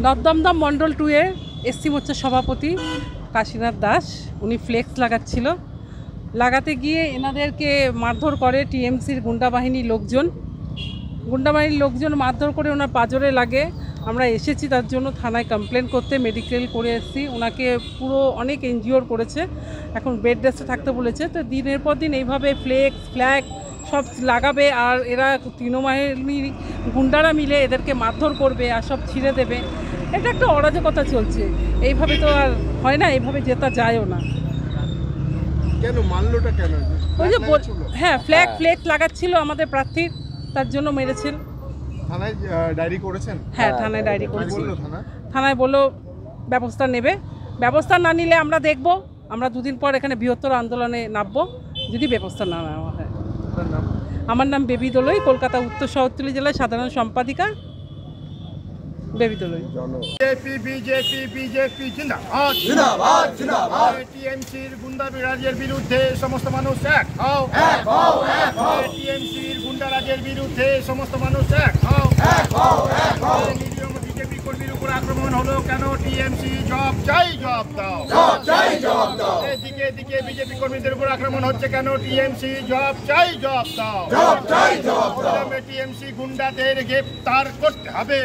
নবদমদম মন্ডল 2 এর এসসি মোর্চার সভাপতি কাশীনাথ দাস উনি ফ্লেক্স লাগাতে গিয়ে এনাদেরকে মারধর করে টিএমসির গুন্ডাবাহিনীর লোকজন মারধর করে ওনার পাজরে লাগে। আমরা এসেছি তার জন্য থানায় কমপ্লেন করতে, মেডিকেল করে এসেছি। ওনাকে পুরো অনেক এনজিওর করেছে, এখন বেড রেস্টে থাকতে বলেছে। তো দিনের পর দিন এইভাবে ফ্ল্যাগ সব লাগাবে, আর এরা তৃণমূলী গুন্ডারা মিলে এদেরকে মারধর করবে আর সব ছিঁড়ে দেবে। এটা একটা অরাজকতা চলছে। এইভাবে তো আর হয় না, এইভাবে জেতা যায়ও না। কেন মানলোটা কেন? ওই যে হ্যাঁ, ফ্ল্যাগ লাগাচ্ছিল আমাদের প্রার্থীর, তার জন্য মেরেছেন। থানায় ডায়েরি করেছেন? হ্যাঁ, থানায় ডায়েরি করেছি। থানায় বললো ব্যবস্থা নেবে, ব্যবস্থা না নিলে আমরা দেখব। আমরা দুদিন পর এখানে বৃহত্তর আন্দোলনে নামবো যদি ব্যবস্থা না নেওয়া হয়। আমার নাম বেবি দোলই, কলকাতা উত্তর শহরতলি জেলার সাধারণ সম্পাদিকা বেবি দোলই। বিজেপি জিন্দাবাদ। টিএমসির গুন্ডারাজের বিরুদ্ধে সমস্ত মানুষ এক হও। টিএমসির গুন্ডারাজের বিরুদ্ধে সমস্ত মানুষ এক হও। বিজেপি কর্মীর উপর আক্রমণ হলো কেন? টিএমসি জবাব চাই, জবাব দাও। এদিকে বিজেপি কর্মীদের উপর আক্রমণ হচ্ছে কেন? টিএমসি জবাব চাই, জবাব দাও। টিএমসি গুন্ডাদের গ্রেফতার করতে হবে।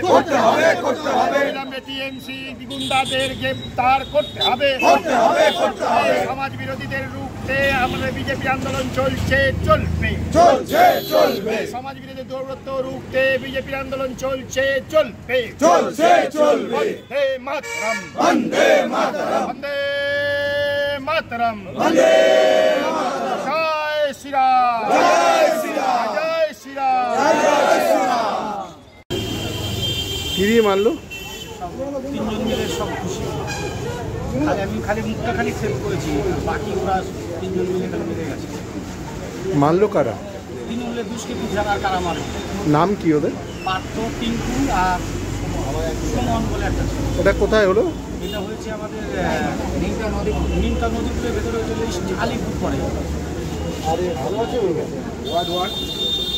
টিএমসি গুন্ডাদের গ্রেফতার করতে হবে। সমাজ বিরোধীদের রুখতে আমাদের বিজেপি আন্দোলন চলবে। সমাজ বিরোধী দৌরত্ব রুখতে বিজেপি আন্দোলন চলবে। বন্দে মাতরম, বন্দে মাতরম। জয় শ্রীরাম, জয় শ্রীরাম। কি দিয়ে মারলো? তিনজন মিলে সব খুশি। আমি খালি মুখটা সেভ করেছি, বাকি ওরা তিনজন মিলে মেরে গেছে। মারলো কারা? তৃণমূলে দুষ্কৃতী ছাড়া কারা মারে? নাম কি ওদের? পার্থ, টিঙ্কু আর সুমন বলে একটা ছিল। এটা কোথায় হলো? এটা হয়েছে আমাদের নিমতা নদীপুরের ভেতরে চলে আলিপুর পরে।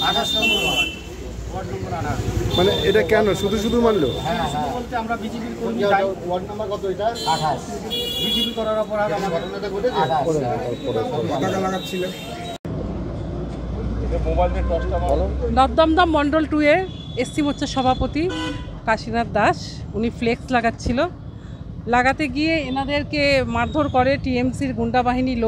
আঠাশ নম্বর ওয়ার্ড নম্বর 28। মানে এটা কেন শুধু মারলো? হ্যাঁ, বলতে আমরা বিজেপির কর্মী, ওয়ার্ড নাম্বার কত এটা? 28। বিজেপি করার অপরাধ আমার ঘটনাটা ঘটেছে। নবদমদম মন্ডল 2 এর এসসি মোর্চার সভাপতি কাশীনাথ দাস উনি ফ্লেক্স লাগাতে গিয়ে এনাদেরকে মারধর করে টিএমসির গুন্ডাবাহিনীর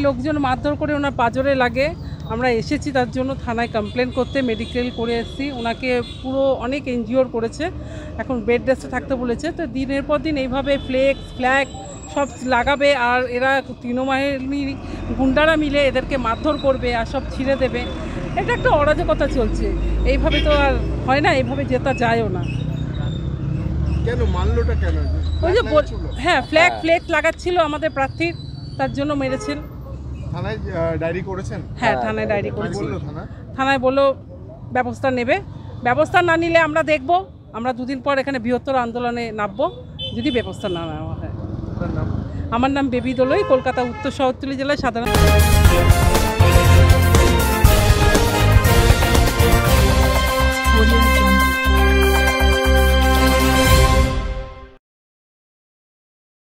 লোকজন মারধর করে ওনার পাজরে লাগে। আমরা এসেছি তার জন্য থানায় কমপ্লেন করতে, মেডিকেল করে এসেছি। ওনাকে পুরো অনেক এনজিওর করেছে, এখন বেড রেস্টে থাকতে বলেছে। তো দিনের পর দিন এইভাবে ফ্ল্যাগ সব লাগাবে, আর এরা তৃণমূলী গুন্ডারা মিলে এদেরকে মারধর করবে আর সব ছিঁড়ে দেবে। এটা একটা অরাজকতা চলছে। এইভাবে তো আর হয় না, এইভাবে জেতা যায়ও না। কেন মানলোটা কেন? ওই যে হ্যাঁ, ফ্ল্যাগ লাগাচ্ছিল আমাদের প্রার্থীর, তার জন্য মেরেছেন। থানায় ডায়েরি করেছেন? হ্যাঁ, থানায় ডায়েরি করেছি। থানায় বললো ব্যবস্থা নেবে, ব্যবস্থা না নিলে আমরা দেখব। আমরা দুদিন পর এখানে বৃহত্তর আন্দোলনে নামবো যদি ব্যবস্থা না নেওয়া হয়। আমার নাম বেবি দোলই, কলকাতা উত্তর শহরতলি জেলার সাধারণ